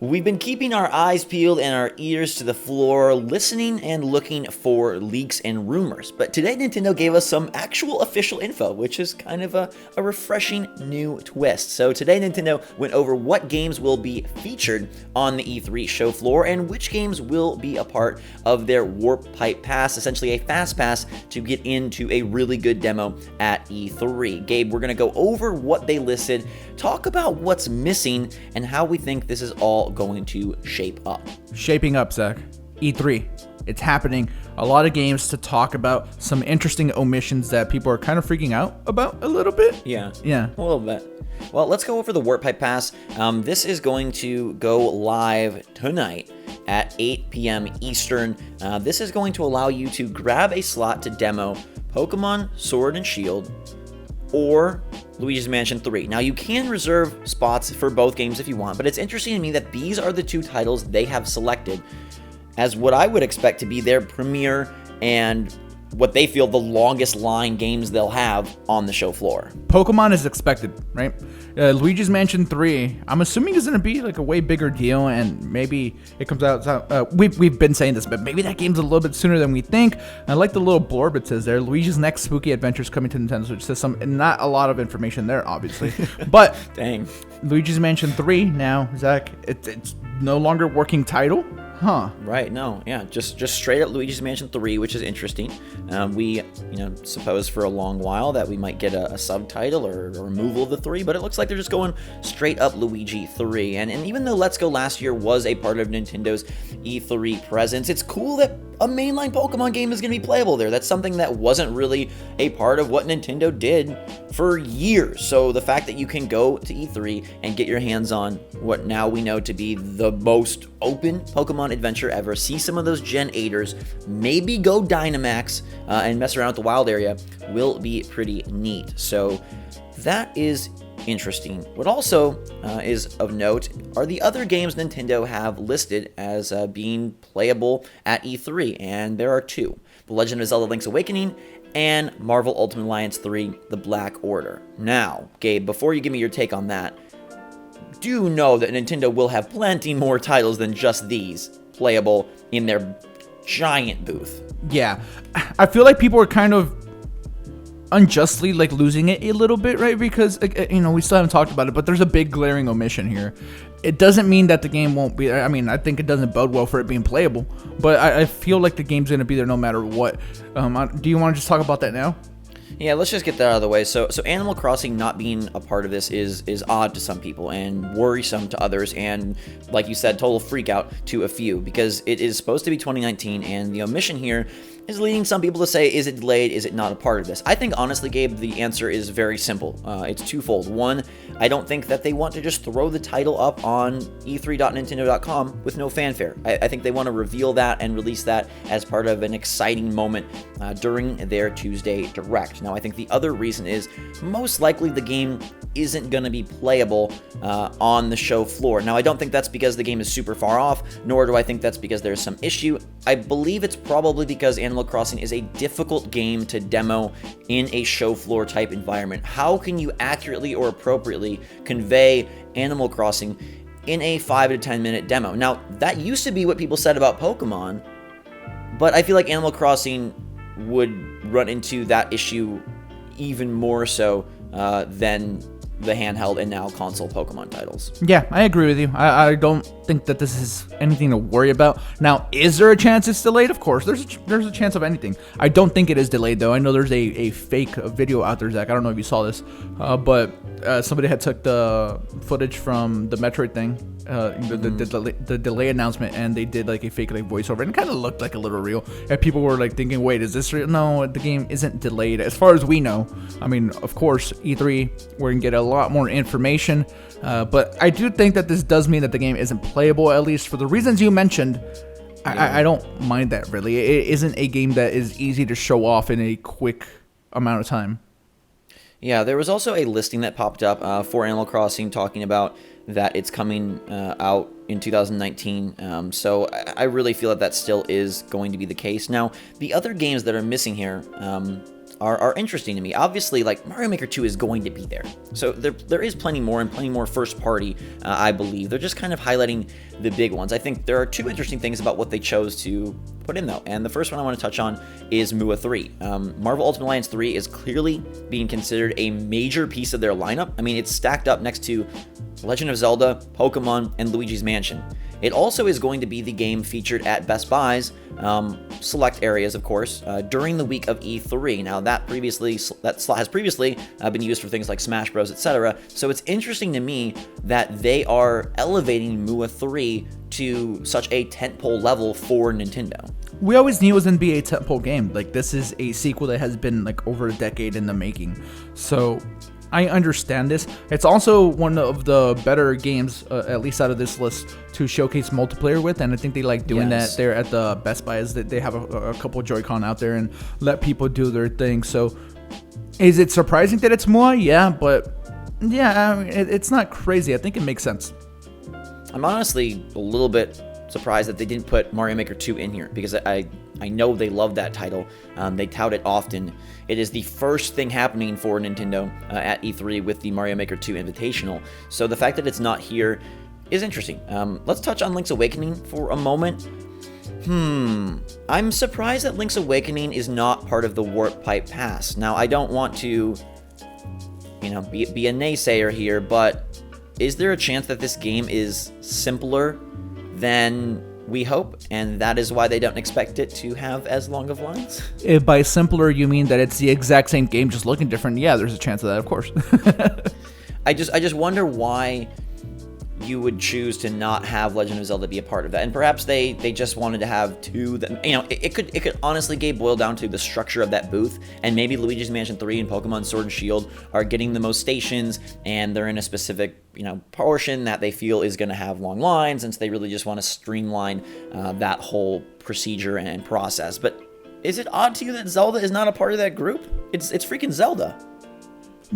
We've been keeping our eyes peeled and our ears to the floor, listening and looking for leaks and rumors. But today Nintendo gave us some actual official info, which is kind of a refreshing new twist. So today Nintendo went over what games will be featured on the E3 show floor and which games will be a part of their Warp Pipe Pass, essentially a fast pass to get into a really good demo at E3. Gabe, we're going to go over what they listed, talk about what's missing, and how we think this is all going to shape up. Shaping up, Zach. E3. It's happening. A lot of games to talk about. Some interesting omissions that people are kind of freaking out about a little bit. Yeah. A little bit. Well, let's go over the Warp Pipe Pass. This is going to go live tonight at 8 p.m. Eastern. This is going to allow you to grab a slot to demo Pokémon Sword and Shield or Luigi's Mansion 3. Now, you can reserve spots for both games if you want, but it's interesting to me that these are the two titles they have selected as what I would expect to be their premier and what they feel the longest line games they'll have on the show floor. Pokemon is expected, right? Luigi's Mansion 3, I'm assuming is going to be like a way bigger deal, and maybe it comes out, we've been saying this, but maybe that game's a little bit sooner than we think. I like the little blurb it says there, Luigi's next spooky adventures coming to Nintendo Switch system, and not a lot of information there, obviously. But dang, Luigi's Mansion 3 now, Zach, it's no longer working title. Huh. Right, no, yeah, just straight up Luigi's Mansion 3, which is interesting. We, suppose for a long while that we might get a subtitle or a removal of the 3, but it looks like they're just going straight up Luigi 3. And even though Let's Go last year was a part of Nintendo's E3 presence, it's cool that a mainline Pokemon game is going to be playable there. That's something that wasn't really a part of what Nintendo did for years. So the fact that you can go to E3 and get your hands on what now we know to be the most open Pokemon adventure ever, see some of those Gen 8ers, maybe go Dynamax and mess around with the wild area, will be pretty neat. So that is interesting. What also is of note are the other games Nintendo have listed as being playable at E3, and there are two: The Legend of Zelda Link's Awakening and Marvel Ultimate Alliance 3, The Black Order. Now, Gabe, before you give me your take on that, do know that Nintendo will have plenty more titles than just these playable in their giant booth. Yeah, I feel like people are kind of unjustly like losing it a little bit, right? Because we still haven't talked about it, but there's a big glaring omission here. It doesn't mean that the game won't be there. I mean, I think it doesn't bode well for it being playable, but I feel like the game's gonna be there no matter what. Do you want to just talk about that now? Yeah, let's just get that out of the way. So Animal Crossing not being a part of this is odd to some people and worrisome to others, and like you said, total freak out to a few, because it is supposed to be 2019, and the omission here is leading some people to say, is it delayed? Is it not a part of this? I think, honestly, Gabe, the answer is very simple. It's twofold. One, I don't think that they want to just throw the title up on e3.nintendo.com with no fanfare. I think they want to reveal that and release that as part of an exciting moment during their Tuesday Direct. Now, I think the other reason is most likely the game isn't going to be playable on the show floor. Now, I don't think that's because the game is super far off, nor do I think that's because there's some issue. I believe it's probably because Animal Crossing is a difficult game to demo in a show floor type environment. How can you accurately or appropriately convey Animal Crossing in a 5 to 10 minute demo? Now, that used to be what people said about Pokemon, but I feel like Animal Crossing would run into that issue even more so than the handheld and now console Pokemon titles. Yeah, I agree with you. I don't think that this is anything to worry about. Now, is there a chance it's delayed? Of course, there's a chance of anything. I don't think it is delayed, though. I know there's a fake video out there, Zach. I don't know if you saw this, but somebody had took the footage from the Metroid thing, the delay announcement, and they did like a fake like voiceover, and it kind of looked like a little real. And people were like thinking, wait, is this real? No, the game isn't delayed as far as we know. I mean, of course, E3, we're gonna get a lot more information, but I do think that this does mean that the game isn't playable, at least for the reasons you mentioned. I don't mind that, really. It isn't a game that is easy to show off in a quick amount of time. Yeah, there was also a listing that popped up for Animal Crossing talking about that it's coming out in 2019. So I really feel that still is going to be the case. Now, the other games that are missing here are interesting to me. Obviously, like Mario Maker 2 is going to be there, so there is plenty more first party. I believe they're just kind of highlighting the big ones. I think there are two interesting things about what they chose to put in though, and the first one I want to touch on is MUA 3. Marvel Ultimate Alliance 3 is clearly being considered a major piece of their lineup. I mean, it's stacked up next to Legend of Zelda, Pokemon, and Luigi's Mansion. It also is going to be the game featured at Best Buy's select areas, of course, during the week of E3. Now, that slot has previously been used for things like Smash Bros, etc. So it's interesting to me that they are elevating MUA 3 to such a tentpole level for Nintendo. We always knew it was going to be a tentpole game. Like, this is a sequel that has been like over a decade in the making. So I understand this. It's also one of the better games, at least out of this list, to showcase multiplayer with, and I think they like doing that there at the Best Buy, is that they have a couple Joy-Con out there and let people do their thing. So is it surprising that it's more? Yeah, but yeah, I mean, it's not crazy. I think it makes sense. I'm honestly a little bit surprised that they didn't put Mario Maker 2 in here, because I know they love that title. They tout it often. It is the first thing happening for Nintendo at E3 with the Mario Maker 2 Invitational. So the fact that it's not here is interesting. Let's touch on Link's Awakening for a moment. I'm surprised that Link's Awakening is not part of the Warp Pipe Pass. Now, I don't want to, be a naysayer here, but is there a chance that this game is simpler than we hope, and that is why they don't expect it to have as long of lines? If by simpler you mean that it's the exact same game, just looking different, yeah, there's a chance of that, of course. I just wonder why you would choose to not have Legend of Zelda be a part of that. And perhaps they just wanted to have two that, it could honestly, Gabe, boil down to the structure of that booth, and maybe Luigi's Mansion 3 and Pokemon Sword and Shield are getting the most stations, and they're in a specific portion that they feel is going to have long lines, and so they really just want to streamline that whole procedure and process. But is it odd to you that Zelda is not a part of that group? It's freaking Zelda.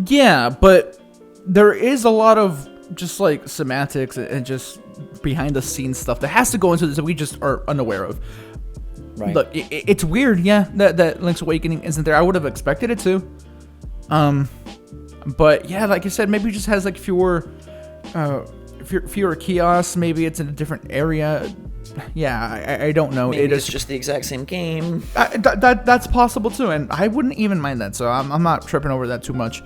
Yeah, but there is a lot of just like semantics and just behind the scenes stuff that has to go into this that we just are unaware of. Right. Look, it's weird, yeah, that Link's Awakening isn't there. I would have expected it to. But yeah, like I said, maybe it just has like fewer kiosks. Maybe it's in a different area. Yeah, I don't know. Maybe it's just the exact same game. That's possible too, and I wouldn't even mind that. So I'm not tripping over that too much.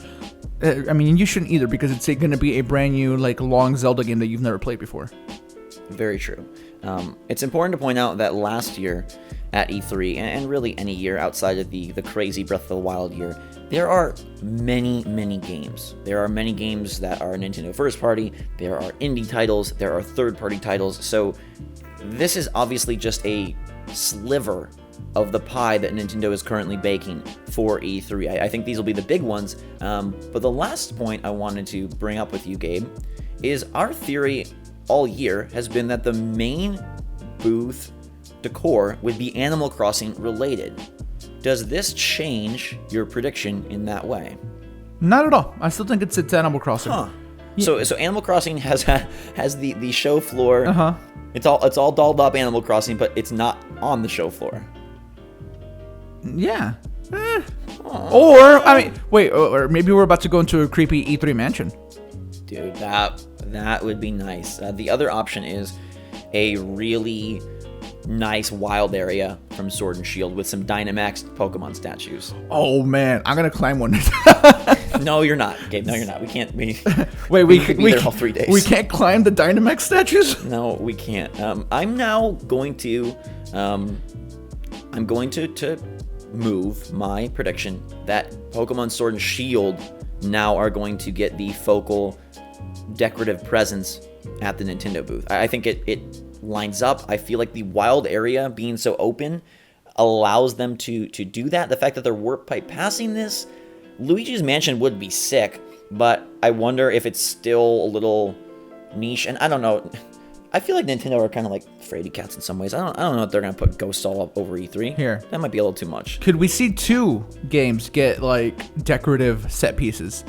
I mean, you shouldn't either, because it's going to be a brand new, like, long Zelda game that you've never played before. Very true. It's important to point out that last year at E3, and really any year outside of the crazy Breath of the Wild year, there are many, many games. There are many games that are Nintendo first party, there are indie titles, there are third party titles, so this is obviously just a sliver of the pie that Nintendo is currently baking for E3. I think these will be the big ones, but the last point I wanted to bring up with you, Gabe, is our theory all year has been that the main booth decor would be Animal Crossing related. Does this change your prediction in that way? Not at all. I still think it's Animal Crossing. Huh. Yeah. So Animal Crossing has the show floor. Uh-huh. It's all dolled up Animal Crossing, but it's not on the show floor. Yeah. Or, I mean, wait, or maybe we're about to go into a creepy E3 mansion. Dude, that would be nice. The other option is a really nice wild area from Sword and Shield with some Dynamax Pokemon statues. Oh man, I'm gonna climb one. No, you're not, Gabe. No, you're not. We can't. Wait, we could be there all 3 days. We can't climb the Dynamax statues. No, we can't. I'm now going to. I'm going to move my prediction that Pokemon Sword and Shield now are going to get the focal decorative presence at the Nintendo booth. I think it lines up. I feel like the wild area being so open allows them to do that. The fact that they're warp pipe passing this, Luigi's Mansion would be sick, but I wonder if it's still a little niche. And I don't know. I feel like Nintendo are kind of like fraidy cats in some ways. I don't know if they're gonna put Ghost all up over E3. Here, that might be a little too much. Could we see 2 games get like decorative set pieces?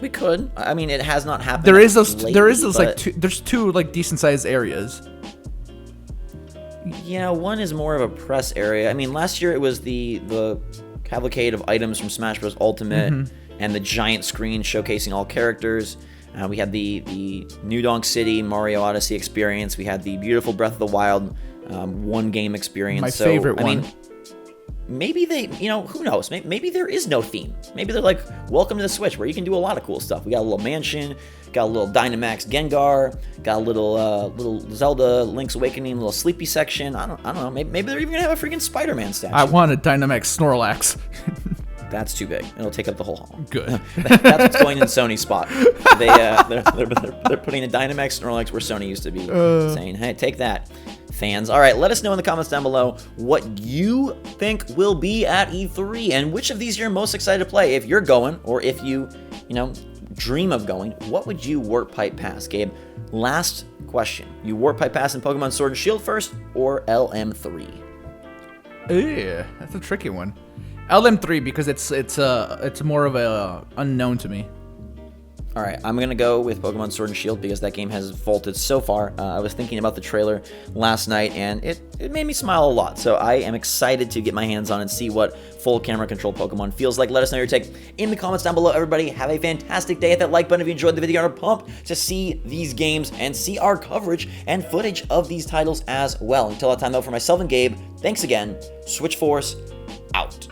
We could. I mean, it has not happened. There's two like decent sized areas. Yeah, one is more of a press area. I mean, last year it was the cavalcade of items from Smash Bros. Ultimate, and the giant screen showcasing all characters. We had the New Donk City Mario Odyssey experience. We had the beautiful Breath of the Wild one game experience. My favorite one. I mean, maybe they, who knows? Maybe there is no theme. Maybe they're like, welcome to the Switch, where you can do a lot of cool stuff. We got a little mansion, got a little Dynamax Gengar, got a little Zelda Link's Awakening, little sleepy section. I don't know. Maybe they're even gonna have a freaking Spider-Man statue. I want a Dynamax Snorlax. That's too big. It'll take up the whole hall. Good. That's what's going in Sony's spot. They're putting a Dynamax Snorlax where Sony used to be, saying, "Hey, take that, fans." All right, let us know in the comments down below what you think will be at E3 and which of these you're most excited to play. If you're going, or if you dream of going, what would you warp pipe pass, Gabe? Last question: you warp pipe pass in Pokemon Sword and Shield first, or LM3? Yeah, that's a tricky one. LM3 because it's more of a unknown to me. All right, I'm going to go with Pokemon Sword and Shield because that game has vaulted so far. I was thinking about the trailer last night, and it made me smile a lot. So I am excited to get my hands on and see what full camera control Pokemon feels like. Let us know your take in the comments down below, everybody. Have a fantastic day. Hit that like button if you enjoyed the video. I'm pumped to see these games and see our coverage and footage of these titles as well. Until that time, though, for myself and Gabe, thanks again. Switch Force, out.